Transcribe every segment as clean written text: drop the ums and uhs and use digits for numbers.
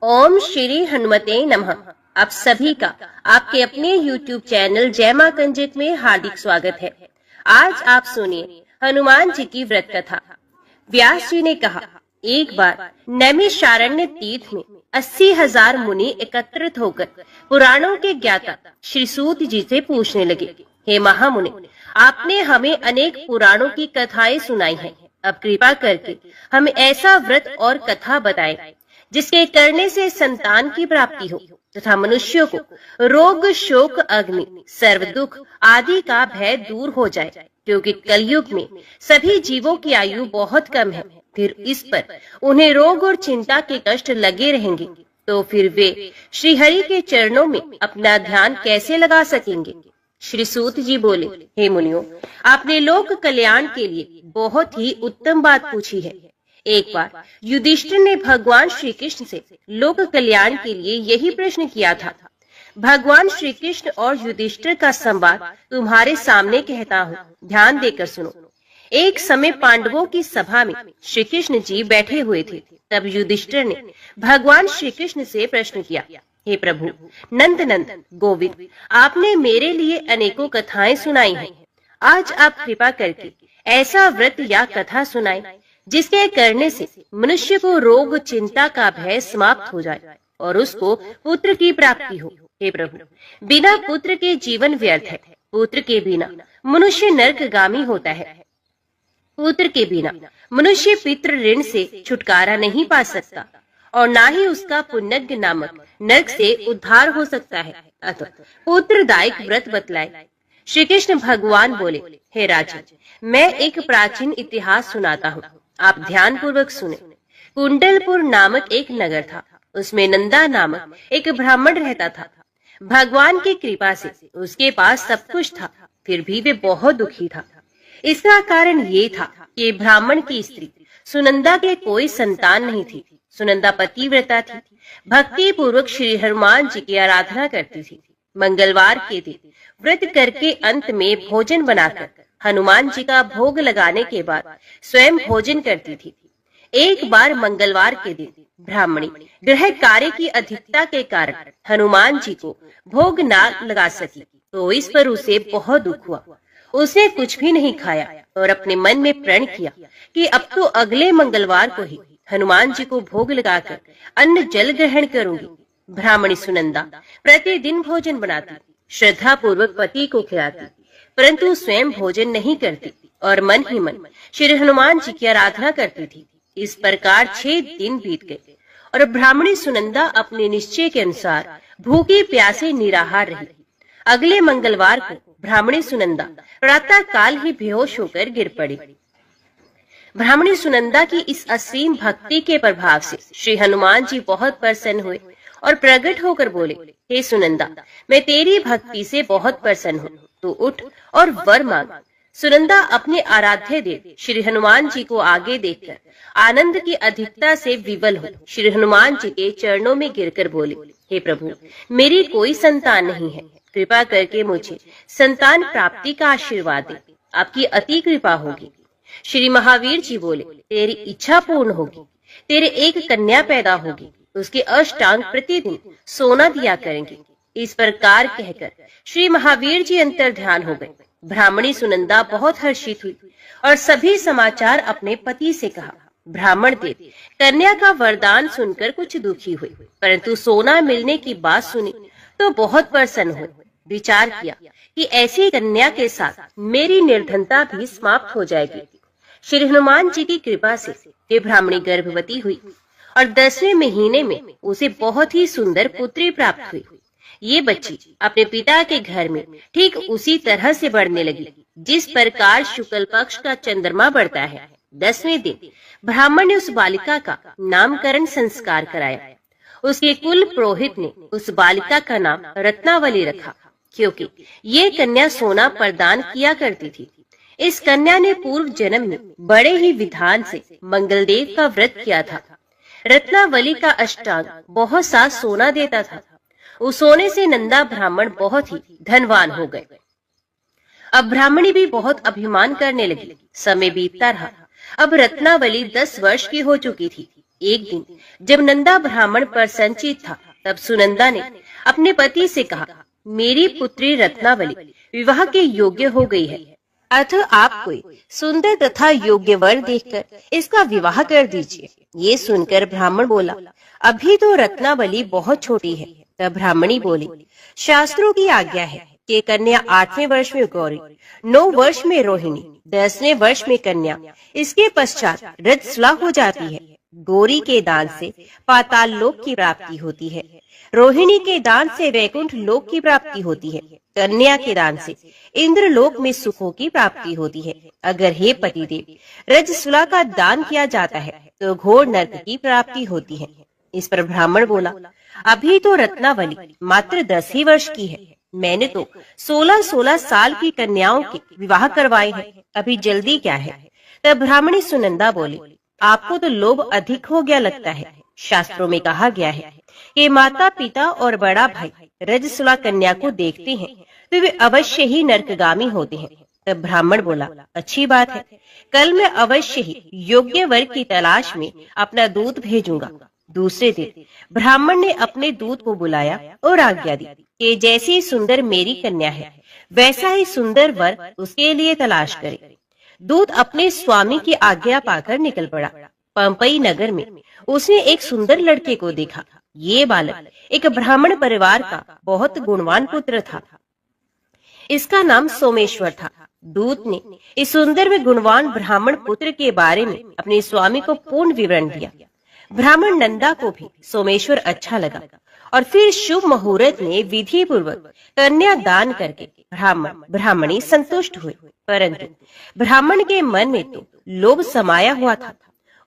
ओम श्री हनुमते नमः। आप सभी का आपके अपने YouTube चैनल जय मां कंजित में हार्दिक स्वागत है। आज आप सुनिए हनुमान जी की व्रत कथा। व्यास जी ने कहा, एक बार नैमिषारण्य तीर्थ में 80,000 मुनि एकत्रित होकर पुराणों के ज्ञाता श्री सूत जी से पूछने लगे, हे महामुनि, आपने हमें अनेक पुराणों की कथाएं सुनाई हैं। अब कृपा करके हमें ऐसा व्रत और कथा बताएं जिसके करने से संतान की प्राप्ति हो तथा मनुष्यों को रोग शोक अग्नि सर्व दुख आदि का भय दूर हो जाए, क्योंकि कलयुग में सभी जीवों की आयु बहुत कम है। फिर इस पर उन्हें रोग और चिंता के कष्ट लगे रहेंगे, तो फिर वे श्री हरि के चरणों में अपना ध्यान कैसे लगा सकेंगे। श्री सूत जी बोले, हे मुनियों, आपने लोक कल्याण के लिए बहुत ही उत्तम बात पूछी है। एक बार युधिष्ठिर ने भगवान श्री कृष्ण से लोक कल्याण के लिए यही प्रश्न किया था। भगवान श्री कृष्ण और युधिष्ठिर का संवाद तुम्हारे सामने कहता हूँ, ध्यान देकर सुनो। एक समय पांडवों की सभा में श्री कृष्ण जी बैठे हुए थे। तब युधिष्ठिर ने भगवान श्री कृष्ण से प्रश्न किया, हे प्रभु नंद नंदन गोविंद, आपने मेरे लिए अनेकों कथाएं सुनाई हैं। आज आप कृपा करके ऐसा व्रत या कथा सुनाएं जिसके करने से मनुष्य को रोग चिंता का भय समाप्त हो जाए और उसको पुत्र की प्राप्ति हो। हे प्रभु, बिना पुत्र के जीवन व्यर्थ है। पुत्र के बिना मनुष्य नरकगामी होता है। पुत्र के बिना मनुष्य पितृ ऋण से छुटकारा नहीं पा सकता और ना ही उसका पुण्यज्ञ नामक नरक से उद्धार हो सकता है। अतः पुत्रदायक व्रत बतलाए। श्री कृष्ण भगवान बोले, हे राजन, मैं एक प्राचीन इतिहास सुनाता हूँ, आप ध्यान पूर्वक सुने। कुंडलपुर नामक एक नगर था। उसमें नंदा नामक एक ब्राह्मण रहता था। भगवान की कृपा से उसके पास सब कुछ था, फिर भी वे बहुत दुखी था। इसका कारण ये था कि ब्राह्मण की स्त्री सुनंदा के कोई संतान नहीं थी। सुनंदा पतिव्रता थी, भक्ति पूर्वक श्री हनुमान जी की आराधना करती थी। मंगलवार के दिन व्रत करके अंत में भोजन बनाकर हनुमान जी का भोग लगाने के बाद स्वयं भोजन करती थी। एक बार मंगलवार के दिन ब्राह्मणी गृह कार्य की अधिकता के कारण हनुमान जी को भोग ना लगा सकी, तो इस पर उसे बहुत दुख हुआ। उसने कुछ भी नहीं खाया और अपने मन में प्रण किया कि अब तो अगले मंगलवार को ही हनुमान जी को भोग लगाकर अन्न जल ग्रहण करूंगी। ब्राह्मणी सुनंदा प्रतिदिन भोजन बनाती, श्रद्धा पूर्वक पति को खिलाती, परंतु स्वयं भोजन नहीं करती और मन ही मन श्री हनुमान जी की आराधना करती थी। इस प्रकार 6 दिन बीत गए और ब्राह्मणी सुनंदा अपने निश्चय के अनुसार भूखी प्यासे निराहार रही। अगले मंगलवार को ब्राह्मणी सुनंदा प्रातः काल ही बेहोश होकर गिर पड़ी। ब्राह्मणी सुनंदा की इस असीम भक्ति के प्रभाव से श्री हनुमान जी बहुत प्रसन्न हुए और प्रकट होकर बोले, हे सुनंदा, मैं तेरी भक्ति से बहुत प्रसन्न हूँ, तू उठ और वर मांग। सुनंदा अपने आराध्य देव श्री हनुमान जी को आगे देखकर आनंद की अधिकता से विवल हो श्री हनुमान जी के चरणों में गिरकर बोले, हे प्रभु, मेरी कोई संतान नहीं है, कृपा करके मुझे संतान प्राप्ति का आशीर्वाद दे, आपकी अति कृपा होगी। श्री महावीर जी बोले, तेरी इच्छा पूर्ण होगी, तेरे एक कन्या पैदा होगी, उसके अष्टांग प्रतिदिन सोना दिया करेंगे। इस प्रकार कहकर श्री महावीर जी अंतर ध्यान हो गए। ब्राह्मणी सुनंदा बहुत हर्षित हुई और सभी समाचार अपने पति से कहा। ब्राह्मण देव कन्या का वरदान सुनकर कुछ दुखी हुए, परंतु सोना मिलने की बात सुनी तो बहुत प्रसन्न हुए। विचार किया कि ऐसी कन्या के साथ मेरी निर्धनता भी समाप्त हो जाएगी। श्री हनुमान जी की कृपा से वे ब्राह्मणी गर्भवती हुई और 10वें महीने में उसे बहुत ही सुंदर पुत्री प्राप्त हुई। ये बच्ची अपने पिता के घर में ठीक उसी तरह से बढ़ने लगी जिस प्रकार शुक्ल पक्ष का चंद्रमा बढ़ता है। 10वें दिन ब्राह्मण ने उस बालिका का नामकरण संस्कार कराया। उसके कुल पुरोहित ने उस बालिका का नाम रत्नावली रखा, क्योंकि ये कन्या सोना प्रदान किया करती थी। इस कन्या ने पूर्व जन्म में बड़े ही विधान से मंगलदेव का व्रत किया था। रत्नावली का अष्टांग बहुत सा सोना देता था। उस सोने से नंदा ब्राह्मण बहुत ही धनवान हो गए। अब ब्राह्मणी भी बहुत अभिमान करने लगी। समय बीतता रहा। अब रत्नावली 10 वर्ष की हो चुकी थी। एक दिन जब नंदा ब्राह्मण पर संचित था, तब सुनंदा ने अपने पति से कहा, मेरी पुत्री रत्नावली विवाह के योग्य हो गई है, अतः आप कोई सुंदर तथा योग्य वर देखकर इसका विवाह कर दीजिए। ये सुनकर ब्राह्मण बोला, अभी तो रत्नावली बहुत छोटी है। तब ब्राह्मणी बोली, शास्त्रों की आज्ञा है कि कन्या 8वें वर्ष में गौरी, 9 वर्ष में रोहिणी, 10वें वर्ष में कन्या, इसके पश्चात रजस्वला हो जाती है। गौरी के दान से पाताल लोक की प्राप्ति होती है, रोहिणी के दान से वैकुंठ लोक की प्राप्ति होती है, कन्या के दान से इंद्र लोक में सुखों की प्राप्ति होती है। अगर हे पतिदेव रजस्वला का दान किया जाता है तो घोर नरक की प्राप्ति होती है। इस पर ब्राह्मण बोला, अभी तो रत्नावली मात्र 10 ही वर्ष की है, मैंने तो 16-16 साल की कन्याओं के विवाह करवाए हैं, अभी जल्दी क्या है। तब ब्राह्मणी सुनंदा बोली, आपको तो लोभ अधिक हो गया लगता है। शास्त्रों में कहा गया है कि माता पिता और बड़ा भाई रजस्वला कन्या को देखते हैं तो वे अवश्य ही नरकगामी होते हैं। तब ब्राह्मण बोला, अच्छी बात है, कल मैं अवश्य ही योग्य वर की तलाश में अपना दूत भेजूंगा। दूसरे दिन ब्राह्मण ने अपने दूत को बुलाया और आज्ञा दी कि जैसी सुंदर मेरी कन्या है वैसा ही सुंदर वर उसके लिए तलाश करे। दूत अपने स्वामी की आज्ञा पाकर निकल पड़ा। पंपई नगर में उसने एक सुंदर लड़के को देखा। ये बालक एक ब्राह्मण परिवार का बहुत गुणवान पुत्र था। इसका नाम सोमेश्वर था। दूत ने इस सुंदर व गुणवान ब्राह्मण पुत्र के बारे में अपने स्वामी को पूर्ण विवरण दिया। ब्राह्मण नंदा को भी सोमेश्वर अच्छा लगा और फिर शुभ मुहूर्त में विधि पूर्वक कन्या दान करके ब्राह्मण ब्राह्मणी संतुष्ट हुए। परंतु ब्राह्मण के मन में तो लोभ समाया हुआ था।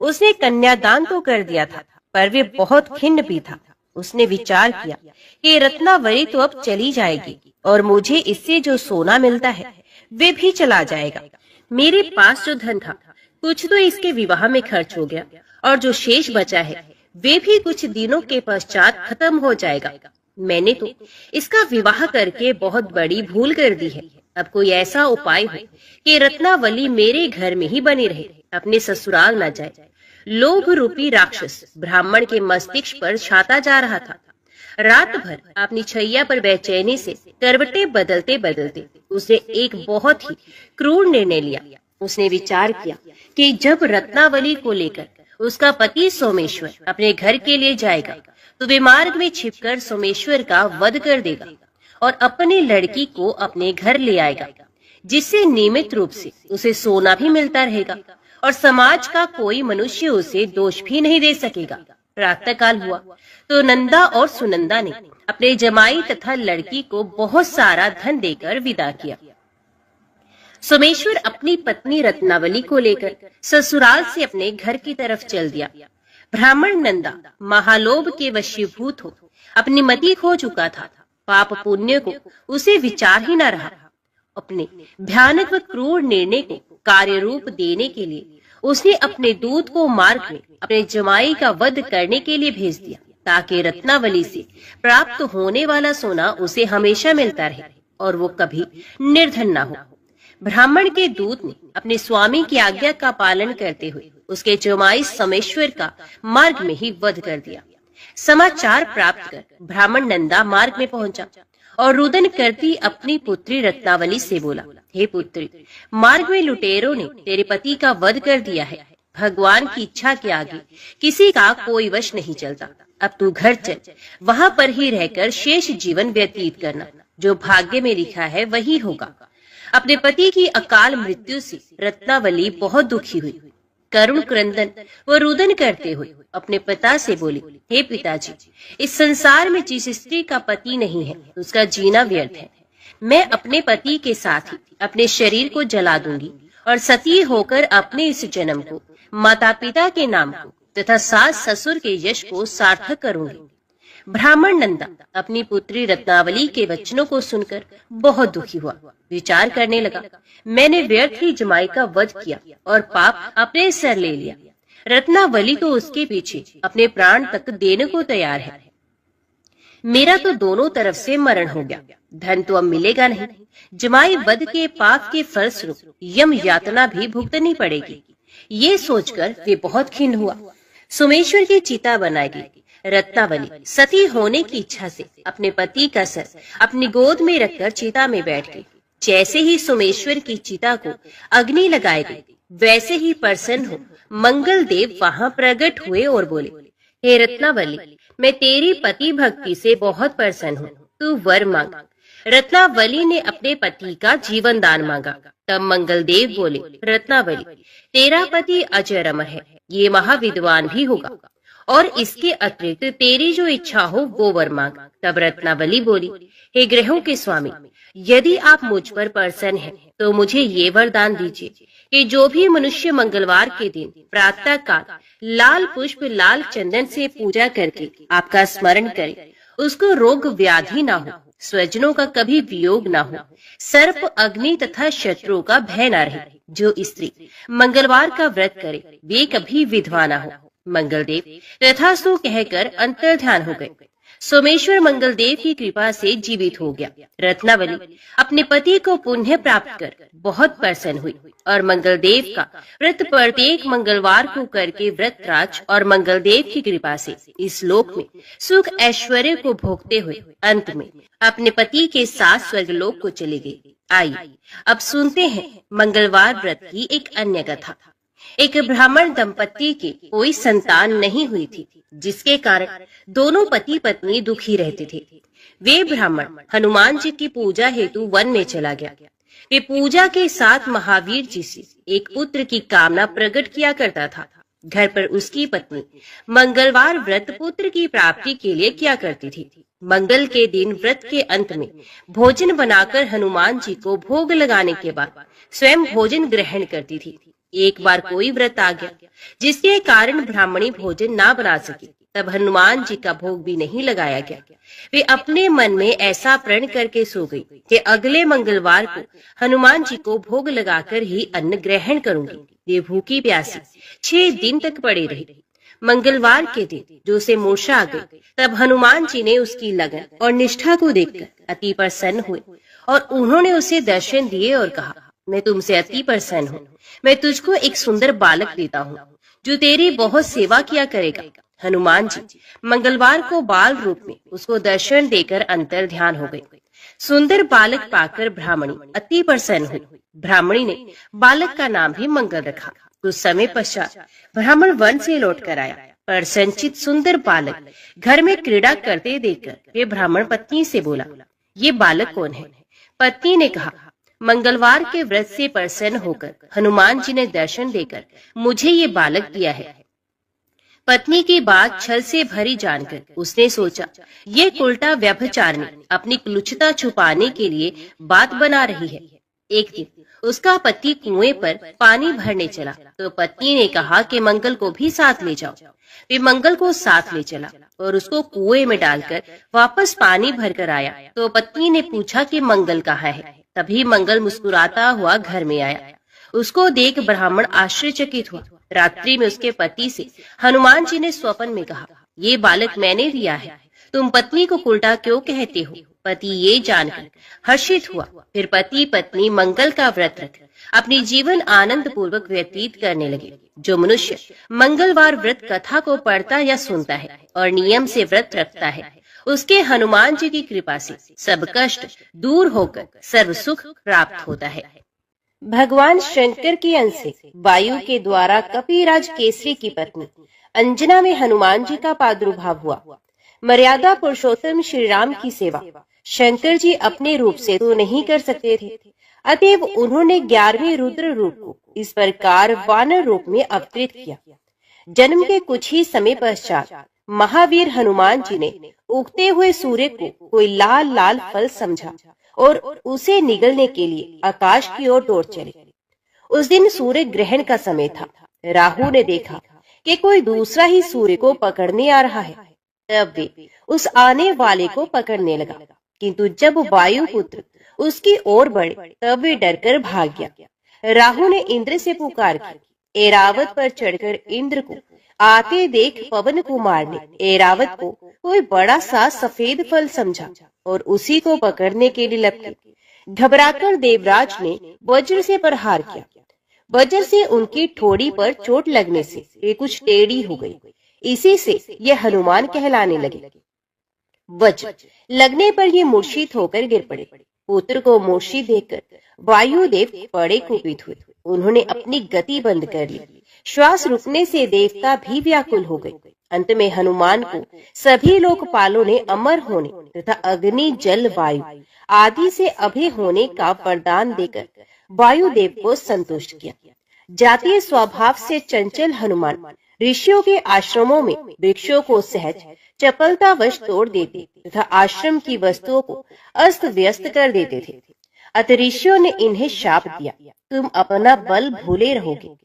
उसने कन्यादान तो कर दिया था, पर वे बहुत खिन्न भी था। उसने विचार किया कि रत्नावली तो अब चली जाएगी और मुझे इससे जो सोना मिलता है वे भी चला जाएगा। मेरे पास जो धन था कुछ तो इसके विवाह में खर्च हो गया और जो शेष बचा है वे भी कुछ दिनों के पश्चात खत्म हो जाएगा। मैंने तो इसका विवाह करके बहुत बड़ी भूल कर दी है। अब कोई ऐसा उपाय हो कि रत्नावली मेरे घर में ही बनी रहे, अपने ससुराल न जाए। लोभ रूपी राक्षस ब्राह्मण के मस्तिष्क पर छाता जा रहा था। रात भर अपनी छैया पर बेचैनी से करवटें बदलते बदलते उसने एक बहुत ही क्रूर निर्णय लिया। उसने विचार किया कि जब रत्नावली को लेकर उसका पति सोमेश्वर अपने घर के लिए जाएगा तो वे मार्ग में छिपकर सोमेश्वर का वध कर देगा और अपनी लड़की को अपने घर ले आएगा, जिससे नियमित रूप से उसे सोना भी मिलता रहेगा और समाज का कोई मनुष्य उसे दोष भी नहीं दे सकेगा। प्रातः काल हुआ तो नंदा और सुनंदा ने अपने जमाई तथा लड़की को बहुत सारा धन देकर विदा किया। सोमेश्वर अपनी पत्नी रत्नावली को लेकर ससुराल से अपने घर की तरफ चल दिया। ब्राह्मण नंदा महालोभ के वशीभूत हो अपनी मति खो चुका था। पाप पुण्य को उसे विचार ही न रहा। अपने भयानक व क्रूर निर्णय को कार्य रूप देने के लिए उसने अपने दूत को मार्ग में अपने जमाई का वध करने के लिए भेज दिया, ताकि रत्नावली से प्राप्त होने वाला सोना उसे हमेशा मिलता रहे और वो कभी निर्धन न हो। ब्राह्मण के दूत ने अपने स्वामी की आज्ञा का पालन करते हुए उसके जमाई सोमेश्वर का मार्ग में ही वध कर दिया। समाचार प्राप्त कर ब्राह्मण नंदा मार्ग में पहुंचा और रुदन करती अपनी पुत्री रत्नावली से बोला, हे पुत्री, मार्ग में लुटेरों ने तेरे पति का वध कर दिया है। भगवान की इच्छा के आगे किसी का कोई वश नहीं चलता। अब तू घर चल, वहां पर ही रहकर शेष जीवन व्यतीत करना। जो भाग्य में लिखा है वही होगा। अपने पति की अकाल मृत्यु से रत्नावली बहुत दुखी हुई। करुण क्रंदन व रुदन करते हुए अपने पिता से बोली, हे पिताजी, इस संसार में जिस स्त्री का पति नहीं है उसका जीना व्यर्थ है। मैं अपने पति के साथ ही अपने शरीर को जला दूंगी और सती होकर अपने इस जन्म को माता पिता के नाम को तथा सास ससुर के यश को सार्थक करूंगी। ब्राह्मण नंदा अपनी पुत्री रत्नावली के वचनों को सुनकर बहुत दुखी हुआ। विचार करने लगा, मैंने व्यर्थ ही जमाई का वध किया और पाप अपने सर ले लिया। रत्नावली तो उसके पीछे अपने प्राण तक देने को तैयार है। मेरा तो दोनों तरफ से मरण हो गया। धन तो अब मिलेगा नहीं। जमाई वध के पाप के फलस्वरूप यम यातना भी भुगतनी पड़ेगी। ये सोचकर वे बहुत खिन्न हुआ। सोमेश्वर की चिता बनाई। रत्नावली सती होने की इच्छा से अपने पति का सर अपनी गोद में रखकर चिता में बैठ गई। जैसे ही सोमेश्वर की चिता को अग्नि लगाई गई, वैसे ही प्रसन्न हो मंगल देव वहां प्रकट हुए और बोले, हे रत्नावली, मैं तेरी पति भक्ति से बहुत प्रसन्न हूँ, तू वर मांग। रत्नावली ने अपने पति का जीवन दान मांगा। तब मंगल देव बोले, रत्नावली, तेरा पति अजर अमर है, ये महाविद्वान भी होगा, और इसके अतिरिक्त तेरी जो इच्छा हो वो वर मांग। तब रत्नावली बोली, हे ग्रहों के स्वामी, यदि आप मुझ पर प्रसन्न हैं तो मुझे ये वरदान दीजिए कि जो भी मनुष्य मंगलवार के दिन प्रातः काल लाल पुष्प लाल चंदन से पूजा करके आपका स्मरण करे, उसको रोग व्याधि ना हो, स्वजनों का कभी वियोग ना हो, सर्प अग्नि तथा शत्रुओं का भय ना रहे। जो स्त्री मंगलवार का व्रत करे वे कभी विधवा ना हो। मंगलदेव तथास्तु कहकर अंतर्ध्यान हो गए। सोमेश्वर मंगलदेव की कृपा से जीवित हो गया। रत्नावली अपने पति को पुण्य प्राप्त कर बहुत प्रसन्न हुई और मंगलदेव का व्रत प्रत्येक मंगलवार को करके व्रतराज और मंगलदेव की कृपा से इस लोक में सुख ऐश्वर्य को भोगते हुए अंत में अपने पति के साथ स्वर्गलोक को चली गई। आइए अब सुनते हैं मंगलवार व्रत की एक अन्य कथा। एक ब्राह्मण दंपति के कोई संतान नहीं हुई थी, जिसके कारण दोनों पति पत्नी दुखी रहते थे। वे ब्राह्मण हनुमान जी की पूजा हेतु वन में चला गया। वे पूजा के साथ महावीर जी से एक पुत्र की कामना प्रकट किया करता था। घर पर उसकी पत्नी मंगलवार व्रत पुत्र की प्राप्ति के लिए किया करती थी। मंगल के दिन व्रत के अंत में भोजन बनाकर हनुमान जी को भोग लगाने के बाद स्वयं भोजन ग्रहण करती थी। एक बार कोई व्रत आ गया जिसके कारण ब्राह्मणी भोजन ना बना सकी, तब हनुमान जी का भोग भी नहीं लगाया गया। वे अपने मन में ऐसा प्रण करके सो गई कि अगले मंगलवार को हनुमान जी को भोग लगाकर ही अन्न ग्रहण करूंगी। वे भूखी प्यासी 6 दिन तक पड़ी रही। मंगलवार के दिन जो से मूर्छा आ गई, तब हनुमान जी ने उसकी लगन और निष्ठा को देखकर अति प्रसन्न हुए और उन्होंने उसे दर्शन दिए और कहा, मैं तुमसे अति प्रसन्न हूँ। मैं तुझको एक सुंदर बालक देता हूँ जो तेरी बहुत सेवा किया करेगा। हनुमान जी मंगलवार को बाल रूप में उसको दर्शन देकर अंतर ध्यान हो गए। सुंदर बालक पाकर ब्राह्मणी अति प्रसन्न हुई। ब्राह्मणी ने बालक का नाम भी मंगल रखा। कुछ समय पश्चात ब्राह्मण वन से लौट कर आया। प्रसन्नचित सुंदर बालक घर में क्रीड़ा करते देखकर वे ब्राह्मण पत्नी से बोला, ये बालक कौन है? पत्नी ने कहा, मंगलवार के व्रत से प्रसन्न होकर हनुमान जी ने दर्शन देकर मुझे ये बालक दिया है। पत्नी की बात छल से भरी जानकर उसने सोचा, ये उल्टा व्यभिचारिणी अपनी कुलुचता छुपाने के लिए बात बना रही है। एक दिन उसका पति कुएं पर पानी भरने चला तो पत्नी ने कहा कि मंगल को भी साथ ले जाओ। वे मंगल को साथ ले चला और उसको कुएं में डालकर वापस पानी भरकर आया तो पत्नी ने पूछा कि मंगल कहाँ है। तभी मंगल मुस्कुराता हुआ घर में आया। उसको देख ब्राह्मण आश्चर्यचकित हुआ। रात्रि में उसके पति से हनुमान जी ने स्वप्न में कहा, ये बालक मैंने दिया है, तुम पत्नी को उल्टा क्यों कहते हो? पति ये जानकर हर्षित हुआ। फिर पति पत्नी मंगल का व्रत रख अपनी जीवन आनंद पूर्वक व्यतीत करने लगे। जो मनुष्य मंगलवार व्रत कथा को पढ़ता या सुनता है और नियम से व्रत रखता है, उसके हनुमान जी की कृपा से सब कष्ट दूर होकर सर्व सुख प्राप्त होता है। भगवान शंकर के अंश से वायु के द्वारा कपिराज केसरी की पत्नी अंजना में हनुमान जी का प्रादुर्भाव हुआ। मर्यादा पुरुषोत्तम श्री राम की सेवा शंकर जी अपने रूप से तो नहीं कर सकते थे, अतएव उन्होंने 11वें रुद्र रूप को इस प्रकार वानर रूप में अवतरित किया। जन्म के कुछ ही समय पश्चात महावीर हनुमान जी ने उगते हुए सूर्य को कोई लाल लाल फल समझा और उसे निगलने के लिए आकाश की ओर दौड़ चले। उस दिन सूर्य ग्रहण का समय था। राहु ने देखा कि कोई दूसरा ही सूर्य को पकड़ने आ रहा है। तब वे उस आने वाले को पकड़ने लगा, किंतु जब वायुपुत्र उसकी ओर बढ़े तब वे डरकर भाग गया। राहु ने इंद्र से पुकार की। ऐरावत पर चढ़कर इंद्र को आते देख पवन कुमार ने ऐरावत को कोई बड़ा सा सफेद फल समझा और उसी को पकड़ने के लिए लपके। घबराकर देवराज ने वज्र से प्रहार किया। वज्र से उनकी ठोड़ी पर चोट लगने से वे कुछ टेढ़ी हो गई। इसी से ये हनुमान कहलाने लगे। वज्र लगने पर ये मूर्छित होकर गिर पड़े। पुत्र को मूर्छित देखकर वायुदेव बड़े कुपित हुए। उन्होंने अपनी गति बंद कर ली। श्वास रुकने से देवता भी व्याकुल हो गए। अंत में हनुमान को सभी लोकपालों ने अमर होने तथा अग्नि जल वायु आदि से अभय होने का वरदान देकर वायुदेव को संतुष्ट किया। जातीय स्वभाव से चंचल हनुमान ऋषियों के आश्रमों में वृक्षों को सहज चपलतावश तोड़ देते तथा आश्रम की वस्तुओं को अस्त व्यस्त कर देते थे। अतः ऋषियों ने इन्हें शाप दिया, तुम अपना बल भूले रहोगे।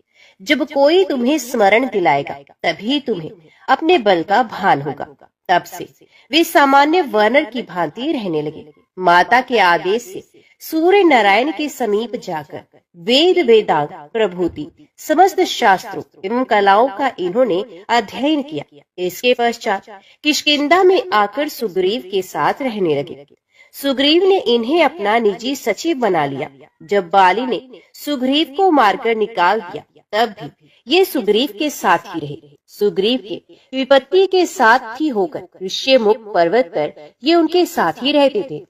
जब कोई तुम्हें स्मरण दिलाएगा तभी तुम्हें अपने बल का भान होगा। तब से वे सामान्य वानर की भांति रहने लगे। माता के आदेश से सूर्य नारायण के समीप जाकर वेद वेदांग प्रभूति समस्त शास्त्रों एवं कलाओं का इन्होंने अध्ययन किया। इसके पश्चात किष्किंधा में आकर सुग्रीव के साथ रहने लगे। सुग्रीव ने इन्हें अपना निजी सचिव बना लिया। जब बाली ने सुग्रीव को मारकर निकाल दिया तब भी ये सुग्रीव के साथ ही रहे। सुग्रीव के विपत्ति के साथ ही होकर ऋष्यमुख पर्वत पर ये उनके साथ ही रहते थे।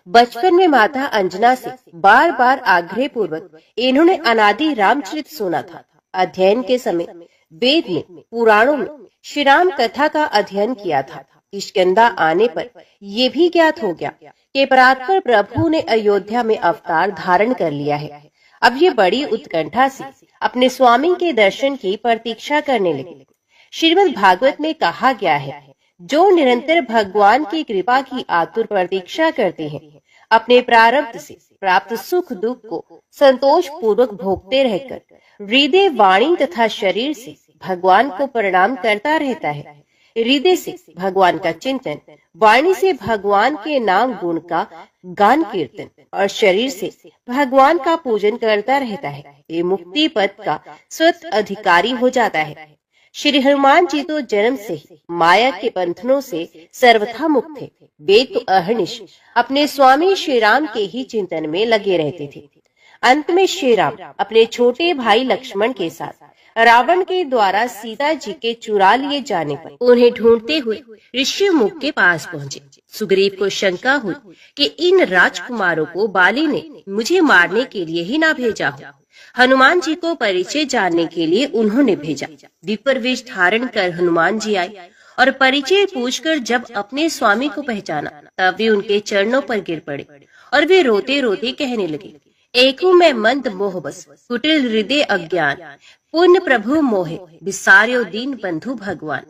बचपन में माता अंजना से बार बार आग्रह पूर्वक इन्होंने अनादि रामचरित सुना था। अध्ययन के समय वेद में पुराणों में श्री राम कथा का अध्ययन किया था। किष्किंधा आने पर ये भी ज्ञात हो गया कि परात्पर प्रभु ने अयोध्या में अवतार धारण कर लिया है। अब ये बड़ी उत्कंठा से अपने स्वामी के दर्शन की प्रतीक्षा करने लगे। श्रीमद् भागवत में कहा गया है, जो निरंतर भगवान की कृपा की आतुर प्रतीक्षा करते हैं, अपने प्रारब्ध से प्राप्त सुख दुख को संतोष पूर्वक भोगते रहकर हृदय वाणी तथा शरीर से भगवान को प्रणाम करता रहता है। हृदय से भगवान का चिंतन, वाणी से भगवान के नाम गुण का गान कीर्तन और शरीर से भगवान का पूजन करता रहता है। ये मुक्ति पद का स्वत अधिकारी हो जाता है। श्री हनुमान जी तो जन्म से ही माया के बंधनों से सर्वथा मुक्त थे। वे तो अहर्निश अपने स्वामी श्री राम के ही चिंतन में लगे रहते थे। अंत में श्री राम अपने छोटे भाई लक्ष्मण के साथ रावण के द्वारा सीता जी के चुरा लिए जाने पर उन्हें ढूंढते हुए ऋष्यमुख के पास पहुँचे। सुग्रीव को शंका हुई कि इन राजकुमारों को बाली ने मुझे मारने के लिए ही ना भेजा हो। हनुमान जी को परिचय जानने के लिए उन्होंने भेजा। विपर वेश धारण कर हनुमान जी आए और परिचय पूछकर जब अपने स्वामी को पहचाना तब वे उनके चरणों पर गिर पड़े और वे रोते रोते कहने लगे, एको मैं मंद मोह बस कुटिल हृदय अज्ञान पुण्य प्रभु मोहे विसार्यो दीन बंधु भगवान।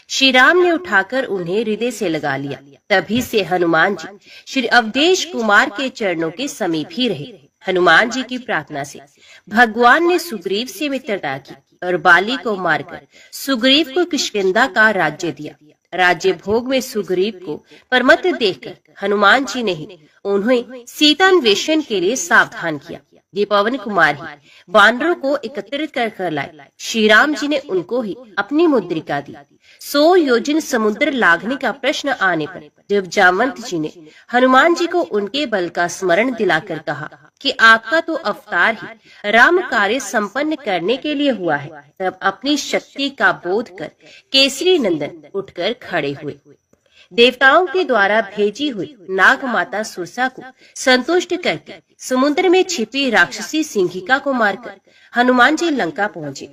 श्री राम ने उठाकर उन्हें हृदय से लगा लिया। तभी से हनुमान जी श्री अवधेश कुमार के चरणों के समीप ही रहे। हनुमान जी की प्रार्थना से भगवान ने सुग्रीव से मित्रता की और बाली को मारकर सुग्रीव को किष्किंधा का राज्य दिया। राज्य भोग में सुग्रीव को परमत देखकर हनुमान जी ने ही उन्हें सीतान्वेषण के लिए सावधान किया। ये पवन कुमार ही वानरों को एकत्रित कर लाए। श्री राम जी ने उनको ही अपनी मुद्रिका दी। 100 योजन समुद्र लांघने का प्रश्न आने पर जब जामवंत जी ने हनुमान जी को उनके बल का स्मरण दिलाकर कहा कि आपका तो अवतार ही राम कार्य संपन्न करने के लिए हुआ है, तब अपनी शक्ति का बोध कर केसरी नंदन उठकर खड़े हुए। देवताओं के द्वारा भेजी हुई नाग माता सुरसा को संतुष्ट करके समुद्र में छिपी राक्षसी सिंहिका को मारकर हनुमान जी लंका पहुँचे।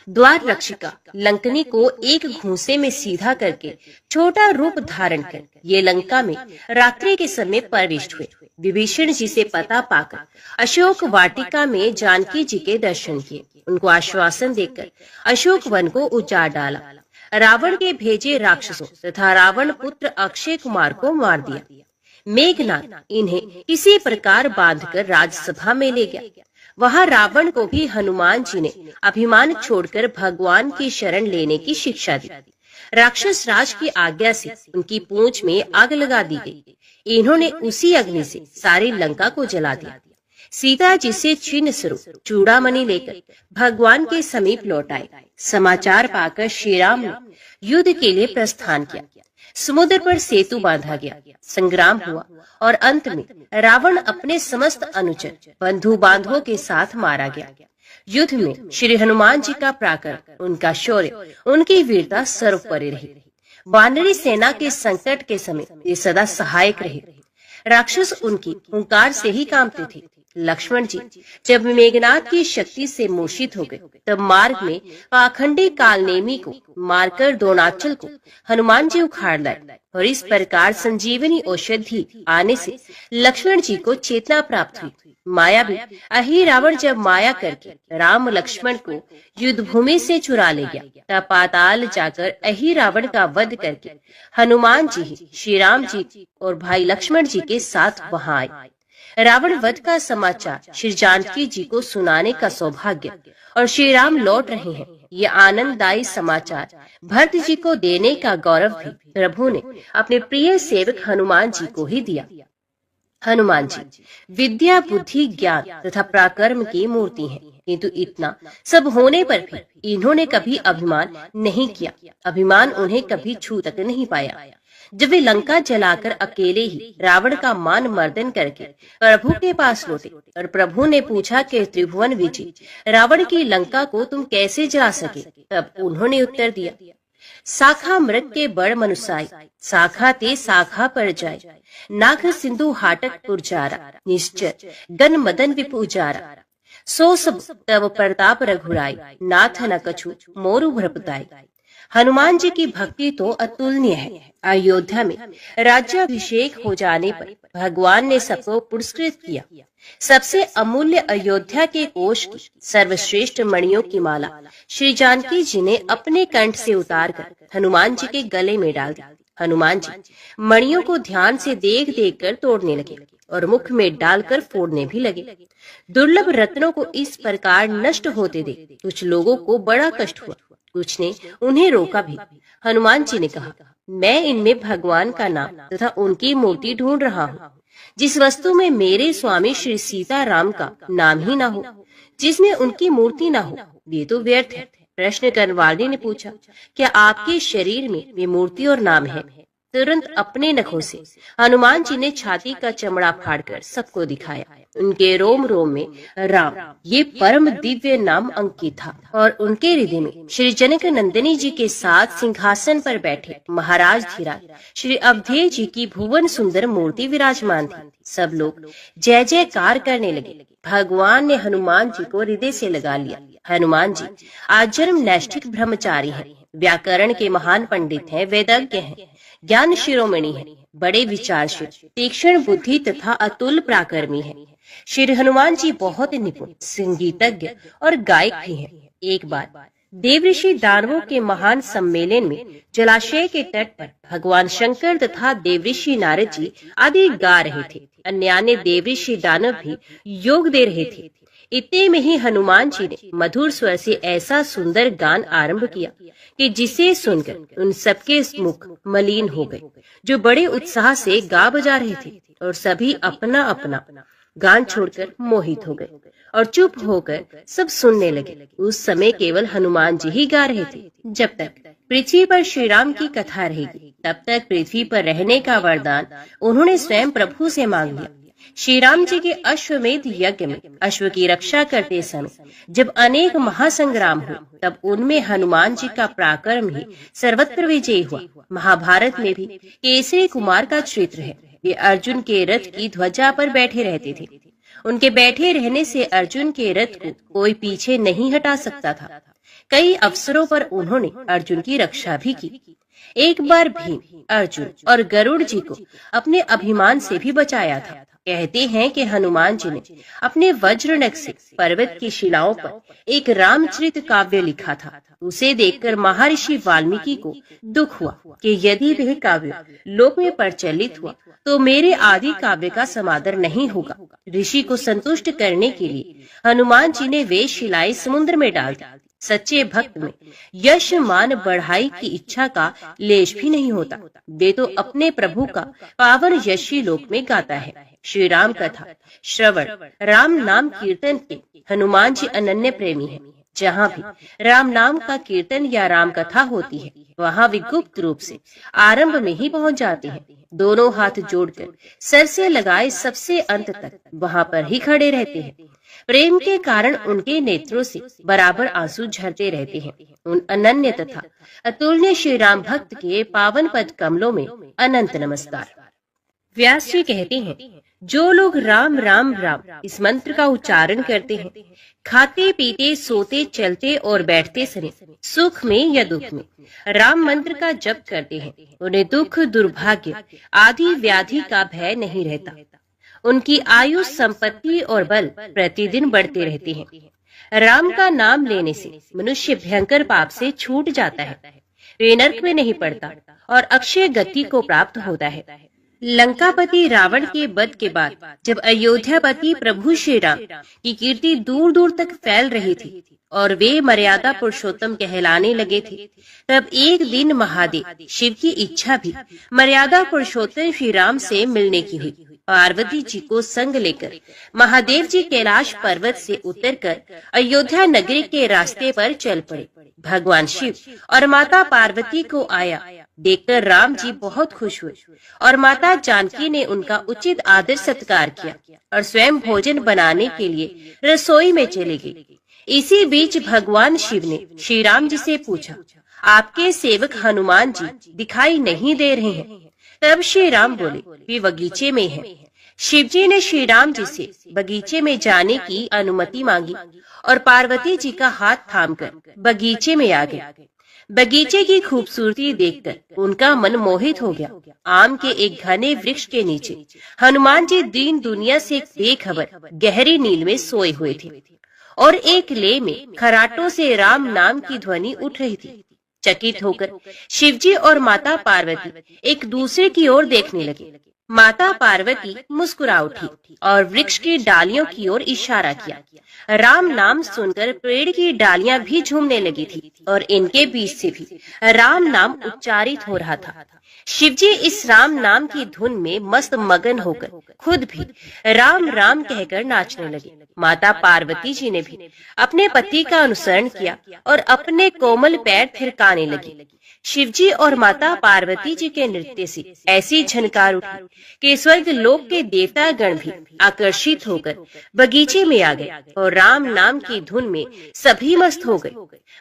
द्वार रक्षिका लंकनी को एक घूंसे में सीधा करके छोटा रूप धारण कर ये लंका में रात्रि के समय प्रविष्ट हुए। विभीषण जी से पता पाकर अशोक वाटिका में जानकी जी के दर्शन किए। उनको आश्वासन देकर अशोक वन को उजाड़ डाला। रावण के भेजे राक्षसों तथा रावण पुत्र अक्षय कुमार को मार दिया। मेघनाथ इन्हें किसी प्रकार बांधकर राजसभा में ले गया। वहां रावण को भी हनुमान जी ने अभिमान छोड़कर भगवान की शरण लेने की शिक्षा दी। राक्षस राज की आज्ञा से उनकी पूंछ में आग लगा दी गई। इन्होंने उसी अग्नि से सारी लंका को जला दिया। सीता जी से छिन्न स्वरूप चूड़ामणि लेकर भगवान के समीप लौट आए। समाचार पाकर श्री राम ने युद्ध के लिए प्रस्थान किया। समुद्र पर सेतु बांधा गया। संग्राम हुआ और अंत में रावण अपने समस्त अनुचर बंधु बांधवों के साथ मारा गया। युद्ध में श्री हनुमान जी का पराक्रम, उनका शौर्य, उनकी वीरता सर्वोपरि रही। वानरी सेना के संकट के समय ये सदा सहायक रहे। राक्षस उनकी हुंकार से ही कांपते थे। लक्ष्मण जी जब मेघनाथ की शक्ति से मूर्छित हो गए, तब मार्ग में पाखंडी कालनेमी को मारकर द्रोणाचल को हनुमान जी उखाड़ लाए और इस प्रकार संजीवनी औषधि आने से लक्ष्मण जी को चेतना प्राप्त हुई। माया भी अहि रावण जब माया करके राम लक्ष्मण को युद्ध भूमि से चुरा ले गया, तब पाताल जाकर अहि रावण का वध करके हनुमान जी ही श्री राम जी और भाई लक्ष्मण जी के साथ वहां आए। रावण वध का समाचार श्री जानकी जी को सुनाने का सौभाग्य और श्री राम लौट रहे हैं, ये आनंददायी समाचार भरत जी को देने का गौरव भी प्रभु ने अपने प्रिय सेवक हनुमान जी को ही दिया। हनुमान जी विद्या, बुद्धि, ज्ञान तथा पराक्रम की मूर्ति हैं, किंतु इतना सब होने पर भी इन्होंने कभी अभिमान नहीं किया। अभिमान उन्हें कभी छू तक नहीं पाया। जब वे लंका जलाकर अकेले ही रावण का मान मर्दन करके प्रभु के पास लौटे और प्रभु ने पूछा कि त्रिभुवन विजय रावण की लंका को तुम कैसे जला सके, तब उन्होंने उत्तर दिया, शाखा मृग के बड़ मनुसाई, शाखा ते शाखा पर जाय, नाग सिंधु हाटक पुरजारा, निश्चर गन मदन विपुजारा, सो सब तब प्रताप रघुराई, नाथ न कछु मोरु भ्रपताई। हनुमान जी की भक्ति तो अतुलनीय है। अयोध्या में राज्याभिषेक हो जाने पर भगवान ने सबको पुरस्कृत किया। सबसे अमूल्य अयोध्या के कोष की सर्वश्रेष्ठ मणियों की माला श्री जानकी जी ने अपने कंठ से उतारकर हनुमान जी के गले में डाल दी। हनुमान जी मणियों को ध्यान से देख देख कर तोड़ने लगे और मुख में डालकर फोड़ने भी लगे। दुर्लभ रत्नों को इस प्रकार नष्ट होते देख कुछ लोगों को बड़ा कष्ट हुआ, कुछ ने उन्हें रोका भी। हनुमान जी ने कहा, मैं इनमें भगवान का नाम तथा उनकी मूर्ति ढूंढ रहा हूँ। जिस वस्तु में मेरे स्वामी श्री सीता राम का नाम ही ना हो, जिसमें उनकी मूर्ति ना हो, ये तो व्यर्थ है। प्रश्न करने वाले ने पूछा, क्या आपके शरीर में वे मूर्ति और नाम है? तुरंत अपने नखों से हनुमान जी ने छाती का चमड़ा फाड़कर सबको दिखाया। उनके रोम रोम में राम ये परम दिव्य नाम अंकित था और उनके हृदय में श्री जनक नंदिनी जी के साथ सिंहासन पर बैठे महाराज धीराज श्री अवधेय जी की भुवन सुंदर मूर्ति विराजमान थी। सब लोग जय जयकार करने लगे। भगवान ने हनुमान जी को हृदय से लगा लिया। हनुमान जी आजन्म नैष्ठिक ब्रह्मचारी हैं, व्याकरण के महान पंडित हैं, वेदज्ञ हैं, ज्ञान शिरोमणि है, बड़े विचारशील, तीक्ष्ण बुद्धि तथा अतुल पराक्रमी है। श्री हनुमान जी बहुत निपुण संगीतज्ञ और गायक भी हैं। एक बार देवऋषि दानवों के महान सम्मेलन में जलाशय के तट पर भगवान शंकर तथा देवऋषि नारद जी आदि गा रहे थे। अन्य देवऋषि दानव भी योग दे रहे थे। इतने में ही हनुमान जी ने मधुर स्वर से ऐसा सुंदर गान आरंभ किया कि जिसे सुनकर उन सबके मुख मलिन हो गए, जो बड़े उत्साह से गा बजा रहे थे, और सभी अपना अपना गान छोड़कर मोहित हो गए और चुप होकर सब सुनने लगे। उस समय केवल हनुमान जी ही गा रहे थे। जब तक पृथ्वी पर श्री राम की कथा रहेगी, तब तक पृथ्वी पर रहने का वरदान उन्होंने स्वयं प्रभु से मांग लिया। श्री राम जी के अश्वमेध यज्ञ में अश्व की रक्षा करते समय जब अनेक महासंग्राम हुए, तब उनमें हनुमान जी का पराक्रम ही सर्वत्र विजयी हुआ। महाभारत में भी केसरी कुमार का चरित्र है। वे अर्जुन के रथ की ध्वजा पर बैठे रहते थे। उनके बैठे रहने से अर्जुन के रथ को कोई पीछे नहीं हटा सकता था। कई अवसरों पर उन्होंने अर्जुन की रक्षा भी की। एक बार भीम, अर्जुन और गरुड़ जी को अपने अभिमान से भी बचाया था। कहते हैं कि हनुमान जी ने अपने वज्रनख से पर्वत की शिलाओं पर एक रामचरित काव्य लिखा था। उसे देखकर महर्षि वाल्मीकि को दुख हुआ कि यदि वह काव्य लोक में प्रचलित हुआ तो मेरे आदि काव्य का समादर नहीं होगा। ऋषि को संतुष्ट करने के लिए हनुमान जी ने वे शिलाएं समुद्र में डाल दी। सच्चे भक्त में यश मान बढ़ाई की इच्छा का लेश भी नहीं होता। वे तो अपने प्रभु का पावन यशी लोक में गाता है। श्री राम कथा श्रवण, राम नाम कीर्तन के हनुमान जी अनन्य प्रेमी हैं। जहाँ भी राम नाम का कीर्तन या राम कथा होती है, वहाँ वे गुप्त रूप से आरंभ में ही पहुँच जाते हैं। दोनों हाथ जोड़कर सर से लगाए सबसे अंत तक वहाँ पर ही खड़े रहते हैं। प्रेम के कारण उनके नेत्रों से बराबर आंसू झरते रहते हैं। उन अनन्य तथा अतुलनीय श्री राम भक्त के पावन पद कमलों में अनंत नमस्कार। व्यास जी कहते हैं, जो लोग राम राम राम इस मंत्र का उच्चारण करते हैं, खाते पीते सोते चलते और बैठते समय, सुख में या दुख में राम मंत्र का जप करते हैं, उन्हें दुख दुर्भाग्य आदि व्याधि का भय नहीं रहता। उनकी आयु संपत्ति और बल प्रतिदिन बढ़ते रहते हैं। राम का नाम लेने से मनुष्य भयंकर पाप से छूट जाता है, वे नरक में नहीं पड़ता और अक्षय गति को प्राप्त होता है। लंकापति रावण के वध के बाद जब अयोध्यापति प्रभु श्री राम की कीर्ति दूर दूर तक फैल रही थी और वे मर्यादा पुरुषोत्तम कहलाने लगे थे, तब एक दिन महादेव शिव की इच्छा भी मर्यादा पुरुषोत्तम श्री राम से मिलने की हुई। पार्वती जी को संग लेकर महादेव जी कैलाश पर्वत से उतरकर अयोध्या नगरी के रास्ते पर चल पड़े। भगवान शिव और माता पार्वती को आया देखकर राम जी बहुत खुश हुए और माता जानकी ने उनका उचित आदर सत्कार किया और स्वयं भोजन बनाने के लिए रसोई में चले गए। इसी बीच भगवान शिव ने श्री राम जी से पूछा, आपके सेवक हनुमान जी दिखाई नहीं दे रहे हैं? तब श्री राम बोले, वे बगीचे में हैं। शिव जी ने श्री राम जी से बगीचे में जाने की अनुमति मांगी और पार्वती जी का हाथ थामकर बगीचे में आ गए। बगीचे की खूबसूरती देखकर उनका मन मोहित हो गया। आम के एक घने वृक्ष के नीचे हनुमान जी दीन दुनिया से बेखबर गहरी नींद में सोए हुए थे और एक ले में खराटों से राम नाम की ध्वनि उठ रही थी। चकित होकर शिवजी और माता पार्वती एक दूसरे की ओर देखने लगे। माता पार्वती मुस्कुरा उठी और वृक्ष की डालियों की ओर इशारा किया। राम नाम सुनकर पेड़ की डालियां भी झूमने लगी थी और इनके बीच से भी राम नाम उच्चारित हो रहा था। शिवजी इस राम नाम की धुन में मस्त मगन होकर खुद भी राम राम कहकर नाचने लगे। माता पार्वती जी ने भी अपने पति का अनुसरण किया और अपने कोमल पैर थिरकाने लगी। शिवजी और माता पार्वती जी के नृत्य से ऐसी झनकार उठी कि स्वर्ग लोक के देवता गण भी आकर्षित होकर बगीचे में आ गए और राम नाम की धुन में सभी मस्त हो गए।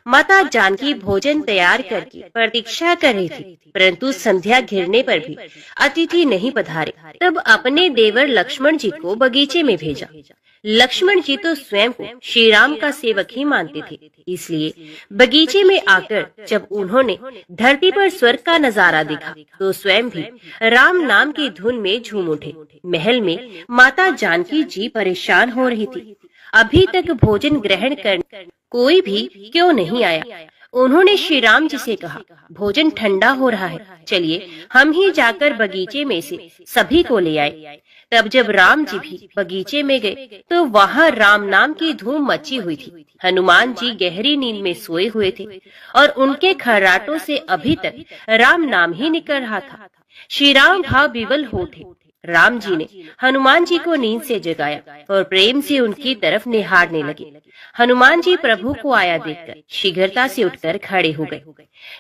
माता जानकी भोजन तैयार करके प्रतीक्षा कर रही थी, परंतु संध्या घिरने पर भी अतिथि नहीं पधारे। तब अपने देवर लक्ष्मण जी को बगीचे में भेजा। लक्ष्मण जी तो स्वयं को श्री राम का सेवक ही मानते थे, इसलिए बगीचे में आकर जब उन्होंने धरती पर स्वर्ग का नजारा देखा तो स्वयं भी राम नाम की धुन में झूम उठे। महल में माता जानकी जी परेशान हो रही थी। अभी तक भोजन ग्रहण करने कोई भी क्यों नहीं आया। उन्होंने श्री राम जी से कहा, भोजन ठंडा हो रहा है, चलिए हम ही जाकर बगीचे में से सभी को ले आए। तब जब राम जी भी बगीचे में गए तो वहाँ राम नाम की धूम मची हुई थी। हनुमान जी गहरी नींद में सोए हुए थे और उनके खर्राटों से अभी तक राम नाम ही निकल रहा था। श्री राम भाव विवल हो उठे। राम जी ने हनुमान जी को नींद से जगाया और प्रेम से उनकी तरफ निहारने लगे। हनुमान जी प्रभु को आया देखकर शीघ्रता से उठकर खड़े हो गए।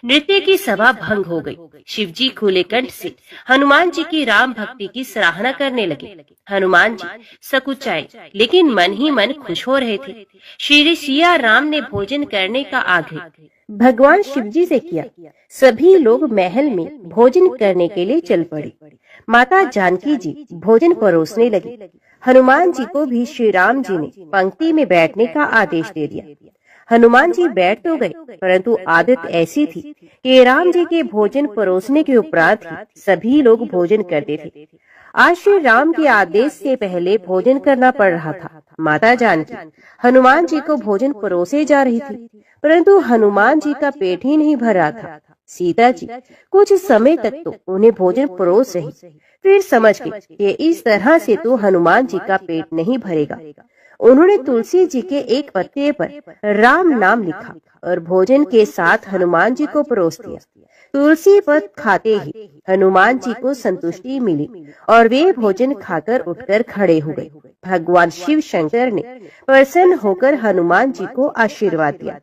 नृत्य की सभा भंग हो गई। शिव जी खुले कंठ से हनुमान जी की राम भक्ति की सराहना करने लगे। हनुमान जी सकुचाए लेकिन मन ही मन खुश हो रहे थे। श्री सिया राम ने भोजन करने का आग्रह भगवान शिव जी से किया। सभी लोग महल में भोजन करने के लिए चल पड़े। माता जानकी जी भोजन परोसने लगी। हनुमान जी को भी श्री राम जी ने पंक्ति में बैठने का आदेश दे दिया। हनुमान जी बैठ तो गए, परंतु आदत ऐसी थी कि राम जी के भोजन परोसने के उपरांत ही सभी लोग भोजन करते थे। आज श्री राम के आदेश से पहले भोजन करना पड़ रहा था। माता जानकी हनुमान जी को भोजन परोसे जा रही थी, परंतु हनुमान जी का पेट ही नहीं भर रहा था। सीता जी कुछ समय तक तो उन्हें भोजन परोस रही, फिर समझ गई कि इस तरह से तो हनुमान जी का पेट नहीं भरेगा। उन्होंने तुलसी जी के एक पत्ते पर राम नाम लिखा और भोजन के साथ हनुमान जी को परोस दिया। तुलसी पत्र खाते ही हनुमान जी को संतुष्टि मिली और वे भोजन खाकर उठकर खड़े हो गए। भगवान शिव शंकर ने प्रसन्न होकर हनुमान जी को आशीर्वाद दिया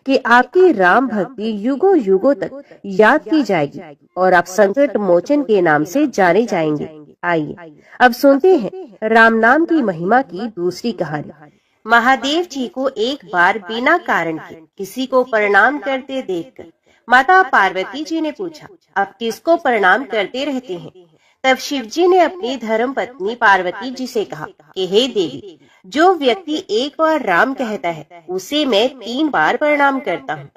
कि आपकी राम भक्ति युगों युगों तक याद की जाएगी और आप संकट मोचन के नाम से जाने जाएंगे। आइए अब सुनते हैं राम नाम की महिमा की दूसरी कहानी। महादेव जी को एक बार बिना कारण के किसी को प्रणाम करते देखकर माता पार्वती जी ने पूछा, आप किसको प्रणाम करते रहते हैं? तब शिव जी ने अपनी धर्म पत्नी पार्वती जी से कहा कि हे देवी, जो व्यक्ति एक बार राम कहता है उसे मैं 3 बार प्रणाम करता हूँ।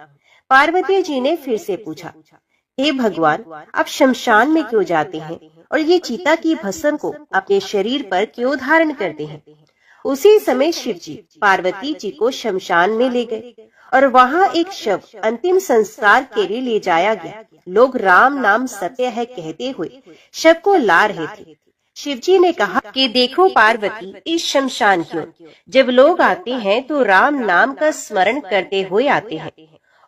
पार्वती जी ने फिर से पूछा, हे भगवान, आप शमशान में क्यों जाते हैं और ये चिता की भस्म को अपने शरीर पर क्यों धारण करते हैं? उसी समय शिव जी पार्वती जी को शमशान में ले गए और वहाँ एक शव अंतिम संस्कार के लिए ले जाया गया। लोग राम नाम सत्य है कहते हुए शव को ला रहे थे। शिव जी ने कहा कि देखो पार्वती, इस शमशान की ओर जब लोग आते हैं तो राम नाम का स्मरण करते हुए आते हैं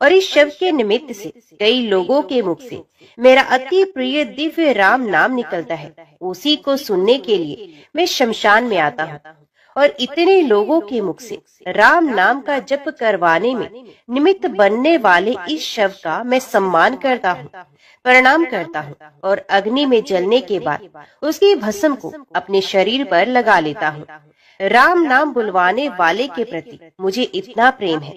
और इस शव के निमित्त से कई लोगों के मुख से मेरा अति प्रिय दिव्य राम नाम निकलता है। उसी को सुनने के लिए मैं शमशान में आता हूँ और इतने लोगों के मुख से राम नाम का जप करवाने में निमित्त बनने वाले इस शव का मैं सम्मान करता हूँ, प्रणाम करता हूँ और अग्नि में जलने के बाद उसकी भस्म को अपने शरीर पर लगा लेता हूँ। राम नाम बुलवाने वाले के प्रति मुझे इतना प्रेम है।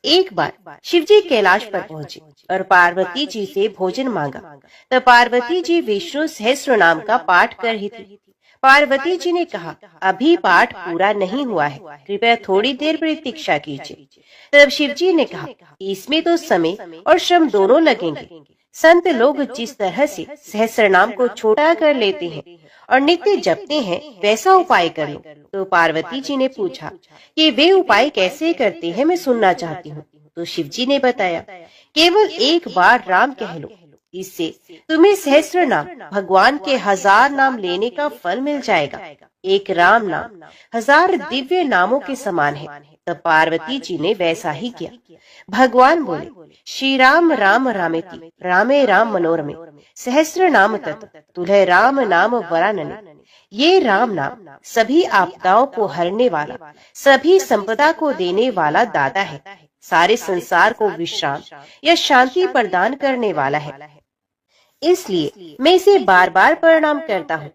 एक बार शिव जी कैलाश पर पहुँचे और पार्वती जी से भोजन मांगा। तब पार्वती जी विष्णु सहस्त्र नाम का पाठ कर रही थी। पार्वती जी ने कहा, अभी पाठ पूरा नहीं हुआ है, कृपया थोड़ी देर प्रतीक्षा कीजिए। तब शिव जी ने कहा, इसमें तो समय और श्रम दोनों लगेंगे। संत लोग जिस तरह से सहस्रनाम को छोटा कर लेते हैं और नित्य जपते हैं, वैसा उपाय कर लो। तो पार्वती जी ने पूछा कि वे उपाय कैसे करते हैं, मैं सुनना चाहती हूँ। तो शिव जी ने बताया, केवल एक बार राम कह लो, इससे तुम्हें सहस्त्र नाम भगवान के 1000 नाम लेने का फल मिल जाएगा। एक राम नाम 1000 दिव्य नामों के समान है। तब पार्वती जी ने वैसा ही किया। भगवान बोले, श्री राम राम रामेति रामे राम मनोरमे सहस्त्र नाम तत् तुल्हे राम नाम वरानने। ये राम नाम सभी आपदाओं को हरने वाला, सभी संपदा को देने वाला दाता है। सारे संसार को विश्राम या शांति प्रदान करने वाला है। इसलिए मैं इसे बार बार प्रणाम करता हूँ।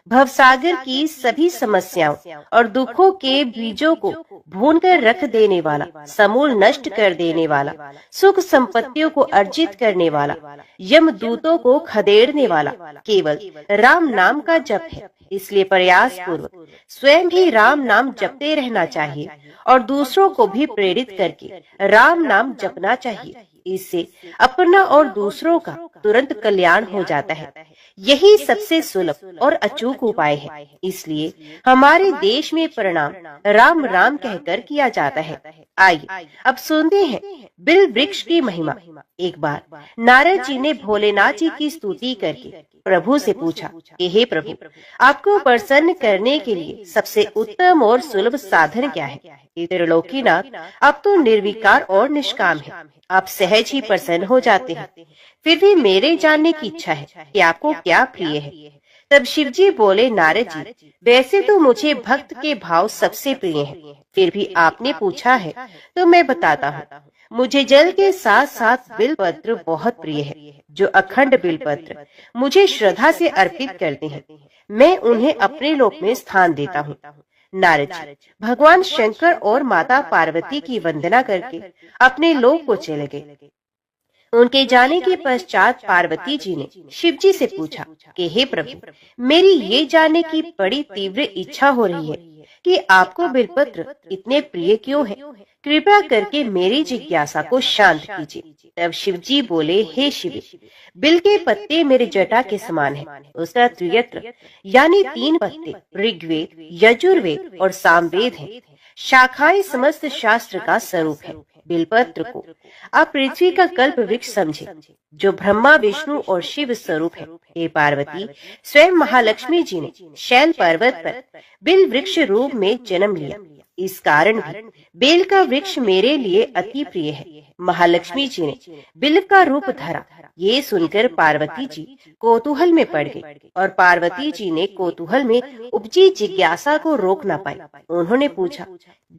भवसागर की सभी समस्याओं और दुखों के बीजों को भूनकर रख देने वाला, समूल नष्ट कर देने वाला, सुख संपत्तियों को अर्जित करने वाला, यमदूतों को खदेड़ने वाला केवल राम नाम का जप है। इसलिए प्रयास पूर्वक स्वयं भी राम नाम जपते रहना चाहिए और दूसरों को भी प्रेरित करके राम नाम जपना चाहिए। इससे अपना और दूसरों का तुरंत कल्याण हो जाता है। यही सबसे सुलभ और अचूक उपाय है। इसलिए हमारे देश में प्रणाम राम राम कहकर किया जाता है। आइए अब सुनते हैं बिल वृक्ष की महिमा। एक बार नारद जी ने भोलेनाथ जी की स्तुति करके प्रभु से पूछा कि हे प्रभु, आपको प्रसन्न करने के लिए सबसे उत्तम और सुलभ साधन क्या है? त्रिलोकीनाथ, आप तो निर्विकार और निष्काम हैं। आप सहज ही प्रसन्न हो जाते हैं। फिर भी मेरे जानने की इच्छा है कि आपको क्या प्रिय है। तब शिव जी बोले, नारद जी, वैसे तो मुझे भक्त के भाव सबसे प्रिय है, फिर भी आपने पूछा है तो मैं बताता हूँ। मुझे जल के साथ साथ बिलपत्र बहुत प्रिय है। जो अखंड बिलपत्र मुझे श्रद्धा से अर्पित करते हैं, मैं उन्हें अपने लोक में स्थान देता हूँ। नारद जी भगवान शंकर और माता पार्वती की वंदना करके अपने लोक को चले गए। उनके जाने के पश्चात पार्वती जी ने शिव जी से पूछा कि हे प्रभु, मेरी ये जानने की बड़ी तीव्र इच्छा हो रही है कि आपको बिलपत्र इतने प्रिय क्यों है। कृपया करके मेरी जिज्ञासा को शांत कीजिए। तब शिव जी बोले, हे शिव, बिल के पत्ते मेरे जटा के समान है। उसका त्रियत्र यानी 3 पत्ते ऋग्वेद, यजुर्वेद और सामवेद हैं। शाखाएं समस्त शास्त्र का स्वरूप है। बिलपत्र को आप पृथ्वी का कल्प वृक्ष समझे, जो ब्रह्मा विष्णु और शिव स्वरूप है। हे पार्वती, स्वयं महालक्ष्मी जी ने शैल पर्वत पर बिल वृक्ष रूप में जन्म लिया। इस कारण भी बेल का वृक्ष मेरे लिए अति प्रिय है। महालक्ष्मी जी ने बिल का रूप धरा। ये सुनकर पार्वती जी कौतूहल में पड़ गई और पार्वती जी ने कौतूहल में उपजी जिज्ञासा को रोक न पाई। उन्होंने पूछा,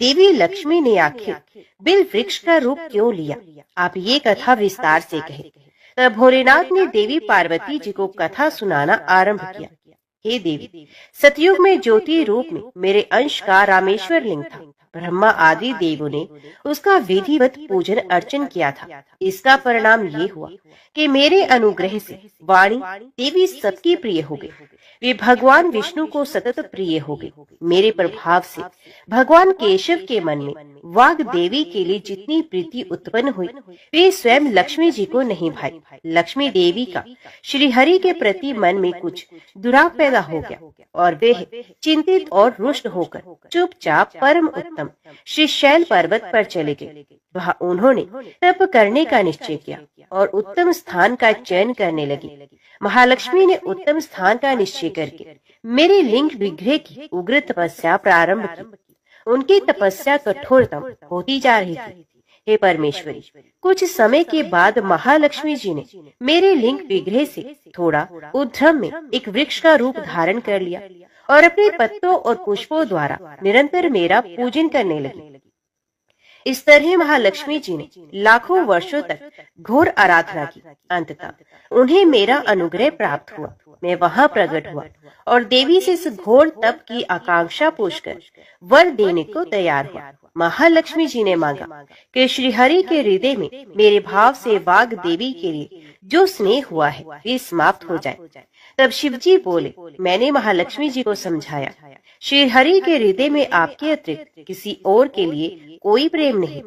देवी लक्ष्मी ने आखिर बिल वृक्ष का रूप क्यों लिया? आप ये कथा विस्तार से कहे। तब भोलेनाथ ने देवी पार्वती जी को कथा सुनाना आरंभ किया। हे देवी, सतयुग में ज्योति रूप में मेरे अंश का रामेश्वर लिंग था। ब्रह्मा आदि देवों ने उसका विधिवत पूजन अर्चन किया था। इसका परिणाम ये हुआ कि मेरे अनुग्रह से वाणी देवी सबकी प्रिय हो गई। वे भगवान विष्णु को सतत प्रिय हो गई। मेरे प्रभाव से भगवान केशव के मन में वाग देवी के लिए जितनी प्रीति उत्पन्न हुई, वे स्वयं लक्ष्मी जी को नहीं भाई। लक्ष्मी देवी का श्री हरि के प्रति मन में कुछ दुराव पैदा हो गया और वे चिंतित और रुष्ट होकर चुपचाप परम उत्तम श्री शैल पर्वत पर चले गए। वहाँ उन्होंने तप करने का निश्चय किया और उत्तम स्थान का चयन करने लगे। महालक्ष्मी ने उत्तम स्थान का निश्चय करके मेरे लिंग विग्रह की उग्र तपस्या प्रारंभ की। उनकी तपस्या कठोरतम होती जा रही थी। हे परमेश्वरी, कुछ समय के बाद महालक्ष्मी जी ने मेरे लिंग विग्रह से थोड़ा ऊर्ध्व में एक वृक्ष का रूप धारण कर लिया और अपने पत्तों और पुष्पों द्वारा निरंतर मेरा पूजन करने लगी। इस तरह महालक्ष्मी जी ने लाखों वर्षों तक घोर आराधना की। अंततः उन्हें मेरा अनुग्रह प्राप्त हुआ। मैं वहां प्रकट हुआ और देवी से इस घोर तप की आकांक्षा पूछकर वर देने को तैयार हुआ। महालक्ष्मी जी ने मांगा कि श्री हरि के हृदय में मेरे भाव से वाग देवी के लिए जो स्नेह हुआ है वे समाप्त हो जाए। तब शिव जी बोले, मैंने महालक्ष्मी जी को समझाया, श्री हरि के हृदय में आपके अतिरिक्त किसी और के लिए कोई प्रेम नहीं।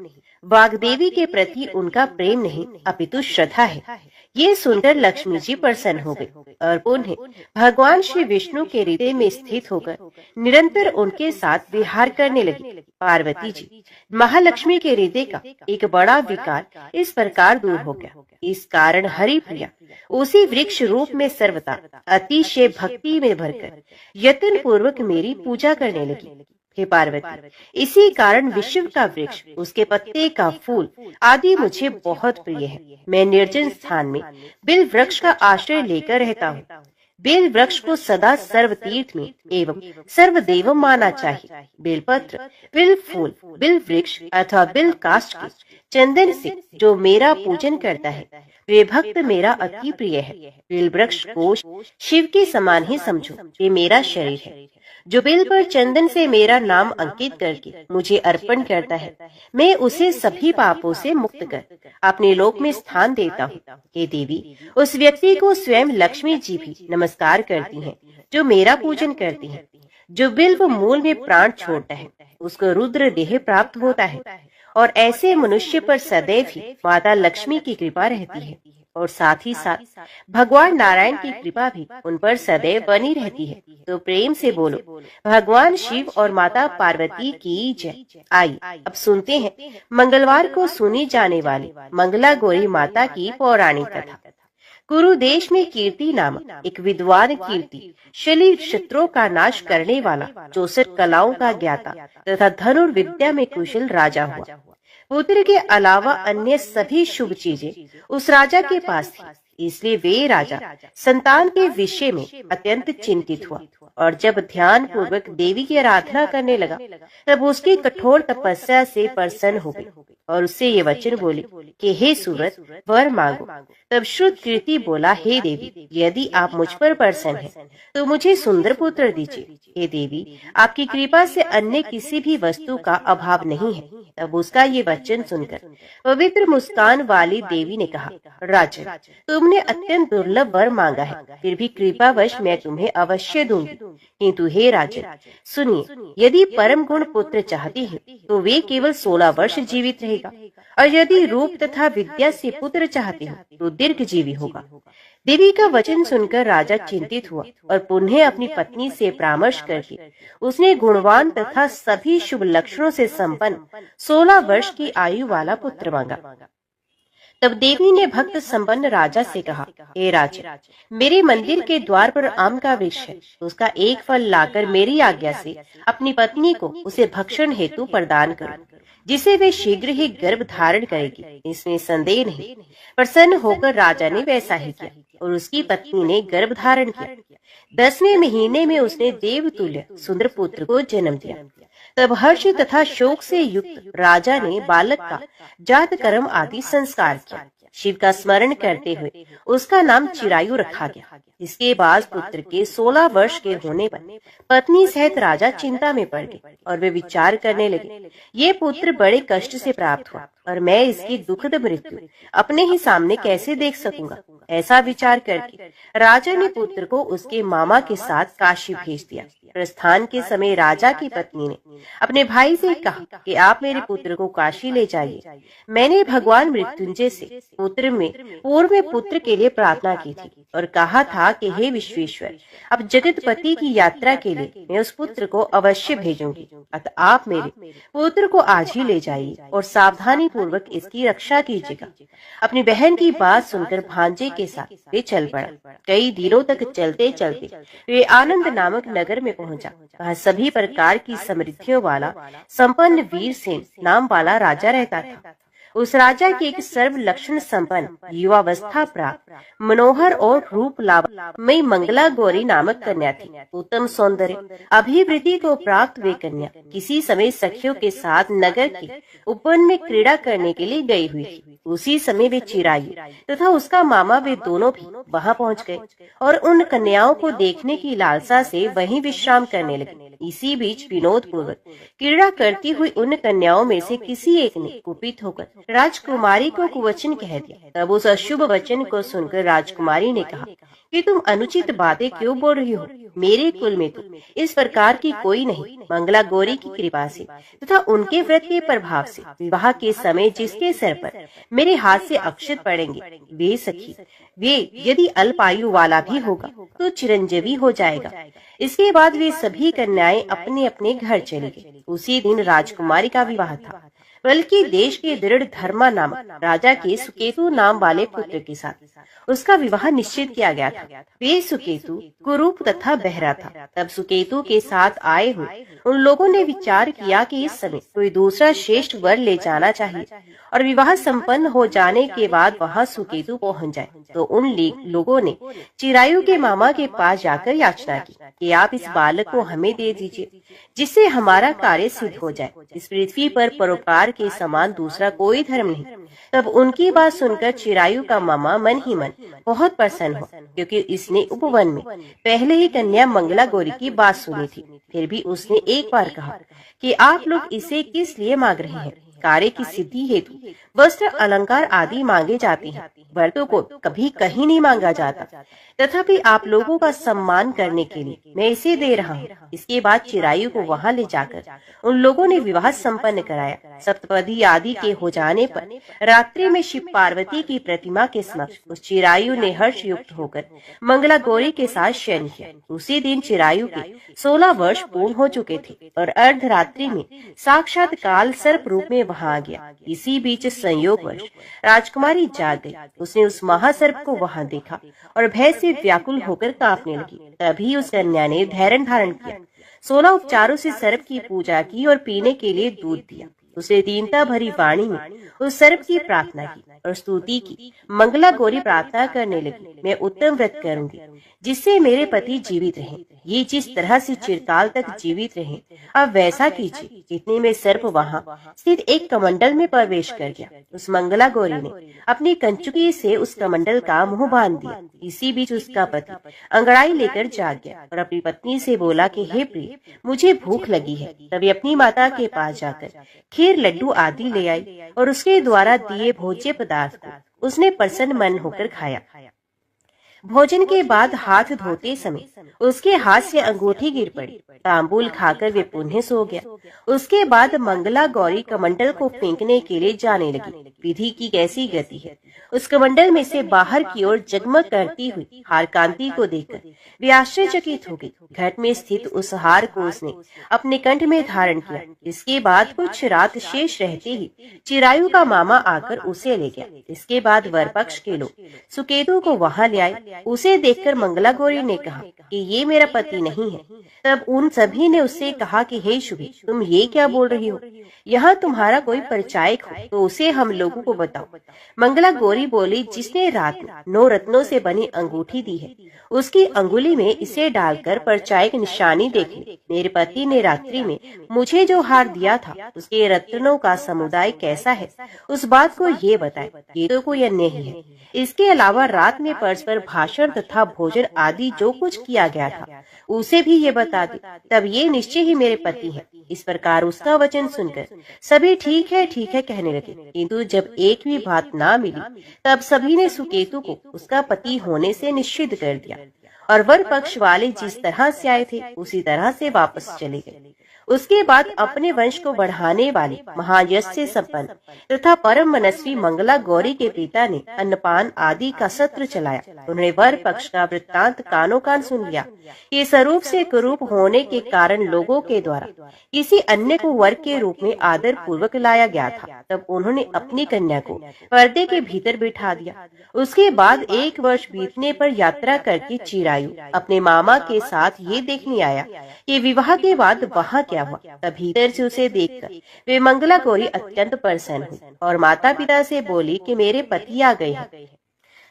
वाग्देवी के प्रति उनका प्रेम नहीं अपितु श्रद्धा है। ये सुनकर लक्ष्मी जी प्रसन्न हो गई और पुनः भगवान श्री विष्णु के हृदय में स्थित होकर निरंतर उनके साथ विहार करने लगी। पार्वती जी, महालक्ष्मी के हृदय का एक बड़ा विकार इस प्रकार दूर हो गया। इस कारण हरि प्रिया उसी वृक्ष रूप में सर्वथा अतिशय भक्ति में भरकर यत्न पूर्वक मेरी पूजा करने लगी। हे पार्वती, इसी कारण विश्व का वृक्ष, उसके पत्ते का फूल आदि मुझे बहुत प्रिय है। मैं निर्जन स्थान में बिल वृक्ष का आश्रय लेकर रहता हूँ। बेल वृक्ष को सदा सर्व तीर्थ में एवं सर्व देव माना चाहिए। बेलपत्र, बिल फूल, बिल वृक्ष अथवा बिल काष्ठ के चंदन से जो मेरा पूजन करता है वे भक्त मेरा अति प्रिय है। बिल वृक्ष को शिव के समान ही समझो, ये मेरा शरीर है। जो बेल पर चंदन से मेरा नाम अंकित करके मुझे अर्पण करता है, मैं उसे सभी पापों से मुक्त कर अपने लोक में स्थान देता हूँ। हे देवी, उस व्यक्ति को स्वयं लक्ष्मी जी भी नमस्कार करती हैं, जो मेरा पूजन करती हैं। जो बिल्व मूल में प्राण छोड़ता है उसको रुद्र देह प्राप्त होता है और ऐसे मनुष्य पर सदैव ही माता लक्ष्मी की कृपा रहती है और साथ ही साथ भगवान नारायण की कृपा भी उन पर सदैव बनी रहती है। तो प्रेम से बोलो, भगवान शिव और माता पार्वती की जय। आइए अब सुनते हैं मंगलवार को सुनी जाने वाली मंगला गौरी माता की पौराणिक कथा। कुरु देश में कीर्ति नामक एक विद्वान कीर्ति शली शत्रुओं का नाश करने वाला 64 कलाओं का ज्ञाता तथा धनुर्विद्या में कुशल राजा हुआ। पुत्र के अलावा अन्य सभी शुभ चीजें उस राजा के पास थी, इसलिए वे राजा संतान के विषय में अत्यंत चिंतित हुआ और जब ध्यान पूर्वक देवी की आराधना करने लगा तब उसकी कठोर तपस्या से प्रसन्न हो गई और उससे ये वचन बोले कि हे सूरत, वर मांगो। तब श्रुत कीर्ति बोला, हे देवी, यदि आप मुझ पर प्रसन्न हैं तो मुझे सुंदर पुत्र दीजिए। हे देवी, आपकी कृपा से अन्य किसी भी वस्तु का अभाव नहीं है। तब उसका ये वचन सुनकर पवित्र मुस्कान वाली देवी ने कहा, राजन, तुमने अत्यंत दुर्लभ वर मांगा है, फिर भी कृपावश मैं तुम्हें अवश्य दूंगी। किंतु हे राजन सुनिए, यदि परम गुण पुत्र चाहती है तो वे केवल 16 वर्ष जीवित रहेगा और यदि रूप तथा विद्या से पुत्र चाहते हो तो दीर्घ जीवी होगा। देवी का वचन सुनकर राजा चिंतित हुआ और पुनः अपनी पत्नी से परामर्श करके उसने गुणवान तथा सभी शुभ लक्षणों से संपन्न 16 वर्ष की आयु वाला पुत्र मांगा। तब देवी ने भक्त संपन्न राजा से कहा, हे राजा, मेरे मंदिर के द्वार पर आम का वृक्ष है, उसका एक फल लाकर मेरी आज्ञा से अपनी पत्नी को उसे भक्षण हेतु प्रदान करो, जिसे वे शीघ्र ही गर्भ धारण करेगी, इसमें संदेह नहीं। प्रसन्न होकर राजा ने वैसा ही किया और उसकी पत्नी ने गर्भ धारण किया। 10वें महीने में उसने देवतुल्य सुंदर पुत्र को जन्म दिया। तब हर्ष तथा शोक से युक्त राजा ने बालक का जात कर्म आदि संस्कार किया। शिव का स्मरण करते हुए उसका नाम चिरायु रखा गया। इसके बाद पुत्र के 16 वर्ष के होने पर पत्नी सहित राजा चिंता में पड़ गए और वे विचार करने लगे, ये पुत्र बड़े कष्ट से प्राप्त हुआ और मैं इसकी दुखद मृत्यु अपने ही सामने कैसे देख सकूंगा। ऐसा विचार करके राजा ने पुत्र को उसके मामा के साथ काशी भेज दिया। प्रस्थान के समय राजा की पत्नी ने अपने भाई से कहा कि आप मेरे पुत्र को काशी ले जाइए। मैंने भगवान मृत्युंजय से पूर्व में पुत्र के लिए प्रार्थना की थी और कहा था कि हे विश्वेश्वर, अब जगतपति की यात्रा के लिए मैं उस पुत्र को अवश्य भेजूंगी। अतः आप मेरे पुत्र को आज ही ले जाइए और सावधानी पूर्वक इसकी रक्षा कीजिएगा। अपनी बहन की बात सुनकर भांजे के साथ वे चल पड़ा। कई दिनों तक चलते चलते वे आनंद नामक नगर में पहुंचा। वहाँ सभी प्रकार की समृद्धियों वाला संपन्न वीरसेन नाम वाला राजा रहता था। उस राजा की एक सर्व लक्षण संपन्न युवावस्था प्राप्त मनोहर और रूप लावण्यमयी मंगला गौरी नामक कन्या थी। उत्तम सौंदर्य अभिवृद्धि को प्राप्त वे कन्या किसी समय सखियों के साथ नगर के उपवन में क्रीड़ा करने के लिए गई हुई थी। उसी समय वे चिरायु तथा उसका मामा वे दोनों भी वहां पहुंच गए और उन कन्याओं को देखने की लालसा से वहीं विश्राम करने लगे। इसी बीच विनोद पूर्वक क्रीड़ा करती हुई उन कन्याओं में से किसी एक ने कुपित होकर राजकुमारी को कुवचन कह दिया। तब उस अशुभ वचन को सुनकर राजकुमारी ने कहा कि तुम अनुचित बातें क्यों बोल रही हो? मेरे कुल में तो इस प्रकार की कोई नहीं। मंगला गौरी की कृपा से तथा उनके व्रत के प्रभाव से विवाह के समय जिसके सिर पर मेरे हाथ से अक्षत पड़ेंगे वे यदि अल्पायु वाला भी होगा तो चिरंजीवी हो जाएगा। इसके बाद वे सभी कन्याएं अपने अपने घर चली गई। उसी दिन राजकुमारी का विवाह था, बल्कि देश के दृढ़ धर्मा नामक राजा के सुकेतु नाम वाले पुत्र के साथ उसका विवाह निश्चित किया गया था। वे सुकेतु कुरूप तथा बहरा था। तब सुकेतु के साथ आए हुए उन लोगों ने विचार किया कि इस समय कोई दूसरा श्रेष्ठ वर ले जाना चाहिए और विवाह संपन्न हो जाने के बाद वहां सुकेतु पहुंच जाए। तो उन लोगों ने चिरायु के मामा के पास जाकर याचना की कि आप इस बालक को हमें दे दीजिए, जिससे हमारा कार्य सिद्ध हो जाए। इस पृथ्वी पर परोपकार के समान दूसरा कोई धर्म नहीं। तब उनकी बात सुनकर चिरायु का मामा मन ही मन बहुत प्रसन्न हुआ, क्योंकि इसने उपवन में पहले ही कन्या मंगला गौरी की बात सुनी थी। फिर भी उसने एक बार कहा कि आप लोग इसे किस लिए मांग रहे हैं? कार्य की सिद्धि हेतु वस्त्र अलंकार आदि मांगे जाते हैं, व्रतों को कभी कहीं नहीं मांगा जाता। तथापि आप लोगों का सम्मान करने के लिए मैं इसे दे रहा हूँ। इसके बाद चिरायु को वहाँ ले जाकर उन लोगों ने विवाह संपन्न कराया। सप्तपदी आदि के हो जाने पर रात्रि में शिव पार्वती की प्रतिमा के समक्ष उस चिरायु ने हर्ष युक्त होकर मंगला गौरी के साथ शयन किया। उसी दिन चिरायु के 16 वर्ष पूर्ण हो चुके थे और अर्धरात्रि में साक्षात काल सर्प रूप में वहाँ आ गया। इसी बीच संयोगवश राजकुमारी जाग गई। उसने उस महासर्प को वहाँ देखा और भय से व्याकुल होकर कांपने लगी। तभी उस कन्या ने धैर्य धारण किया, 16 उपचारों से सर्प की पूजा की और पीने के लिए दूध दिया। उसने दीनता भरी वाणी में उस सर्प की प्रार्थना की और स्तुति की। मंगला गौरी प्रार्थना करने लगी, मैं उत्तम व्रत करूंगी जिससे मेरे पति जीवित रहें। ये जिस तरह से चिरकाल तक जीवित रहे, अब वैसा कीजिए। इतने में सर्प वहाँ स्थित एक कमंडल में प्रवेश कर गया। उस मंगला गौरी ने अपनी कंचुकी से उस कमंडल का मुंह बांध दिया। इसी बीच उसका पति अंगड़ाई लेकर जाग गया और अपनी पत्नी से बोला कि हे प्रिय, मुझे भूख लगी है। तभी अपनी माता के पास जाकर खीर लड्डू आदि ले आई और उसके द्वारा दिए भोज्य पदार्थ को उसने प्रसन्न मन होकर खाया। भोजन के बाद हाथ धोते समय उसके हाथ से अंगूठी गिर पड़ी। तांबूल खाकर वे पुनः सो गया। उसके बाद मंगला गौरी कमंडल को फेंकने के लिए जाने लगी। विधि की कैसी गति है! उस कमंडल में से बाहर की ओर जगमग करती हुई हार कांति को देखकर वे आश्चर्यचकित हो गई। घट में स्थित उस हार को उसने अपने कंठ में धारण किया। इसके बाद कुछ रात शेष रहते ही चिरायु का मामा आकर उसे ले गया। इसके बाद वर पक्ष के लोग सुकेतु को वहां ले आए उसे देखकर मंगला गौरी ने कहा कि ये मेरा पति नहीं है। तब उन सभी ने उससे कहा कि हे शुभी, तुम ये क्या बोल रही हो? यहाँ तुम्हारा कोई परिचायक हो तो उसे हम लोगों को बताओ। मंगला गौरी बोली, जिसने रात में 9 रत्नों से बनी अंगूठी दी है, उसकी अंगुली में इसे डालकर परिचायक निशानी देख ले। मेरे पति ने रात्रि में मुझे जो हार दिया था उसके रत्नों का समुदाय कैसा है, उस बात को ये बताए। ये तो कोई अन्य ही है। इसके अलावा रात में परस्पर भाषण तथा भोजन आदि जो कुछ किया गया था उसे भी ये बता दे, तब ये निश्चय ही मेरे पति है। इस प्रकार उसका वचन सुनकर सभी ठीक है कहने लगे, किंतु जब एक भी बात ना मिली तब सभी ने सुकेतु को उसका पति होने से निश्चित कर दिया और वर पक्ष वाले जिस तरह से आए थे उसी तरह से वापस चले गए। उसके बाद अपने वंश को बढ़ाने वाली महायश से संपन्न तथा परम मनस्वी मंगला गौरी के पिता ने अन्नपान आदि का सत्र चलाया। उन्होंने वर पक्ष का वृत्तांत कानों कान सुन लिया कि स्वरूप से कुरूप होने के कारण लोगों के द्वारा किसी अन्य को वर के रूप में आदर पूर्वक लाया गया था। तब उन्होंने अपनी कन्या को पर्दे के भीतर बिठा दिया। उसके बाद 1 वर्ष बीतने पर यात्रा करके चिरायु अपने मामा के साथ ये देखने आया कि विवाह के बाद वहाँ क्या हुआ। तब भीतर से उसे देखकर वे मंगला गौरी अत्यंत प्रसन्न हुई और माता पिता से बोली कि मेरे पति आ गए हैं।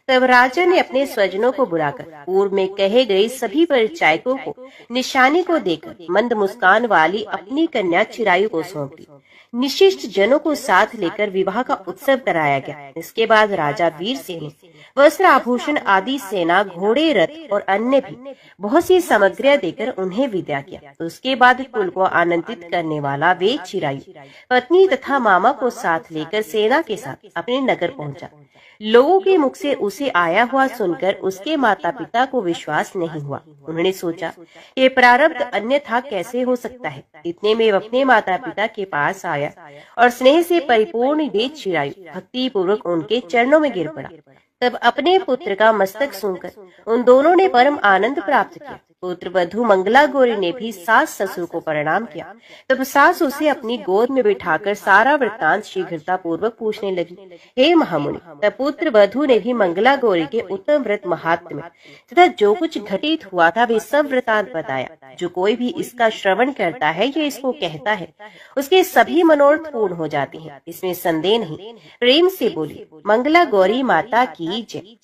तब राजा ने अपने स्वजनों को बुलाकर पूर्व में कहे गए सभी परिचायकों को निशानी को देकर मंद मुस्कान वाली अपनी कन्या चिरायु को सौंप दी। निशिष्ट जनों को साथ लेकर विवाह का उत्सव कराया गया। इसके बाद राजा वीरसेन ने वस्त्र आभूषण आदि सेना, घोड़े, रथ और अन्य भी बहुत सी सामग्रियां देकर उन्हें विदा किया। उसके बाद कुल को आनंदित करने वाला वे चिरायु पत्नी तथा मामा को साथ लेकर सेना के साथ अपने नगर पहुंचा। लोगों के मुख से उसे आया हुआ सुनकर उसके माता पिता को विश्वास नहीं हुआ। उन्होंने सोचा ये प्रारब्ध अन्यथा कैसे हो सकता है। इतने में अपने माता पिता के पास आया और स्नेह से परिपूर्ण वे चिरायु भक्ति पूर्वक उनके चरणों में गिर पड़ा। तब अपने पुत्र का मस्तक सूंघकर उन दोनों ने परम आनंद प्राप्त किया। पुत्र वधू मंगला गौरी ने भी सास ससुर को प्रणाम किया। तब सास उसे अपनी गोद में बिठाकर सारा वृत्तांत शीघ्रता पूर्वक पूछने लगी। हे महामुनि, तब पुत्र वधू ने भी मंगला गौरी के उत्तम व्रत महात्म्य तथा जो कुछ घटित हुआ था वे सब वृत्तांत बताया। जो कोई भी इसका श्रवण करता है या इसको कहता है उसके सभी मनोरथ पूर्ण हो जाते हैं, इसमें संदेह नहीं। प्रेम से बोली, मंगला गौरी माता की जय।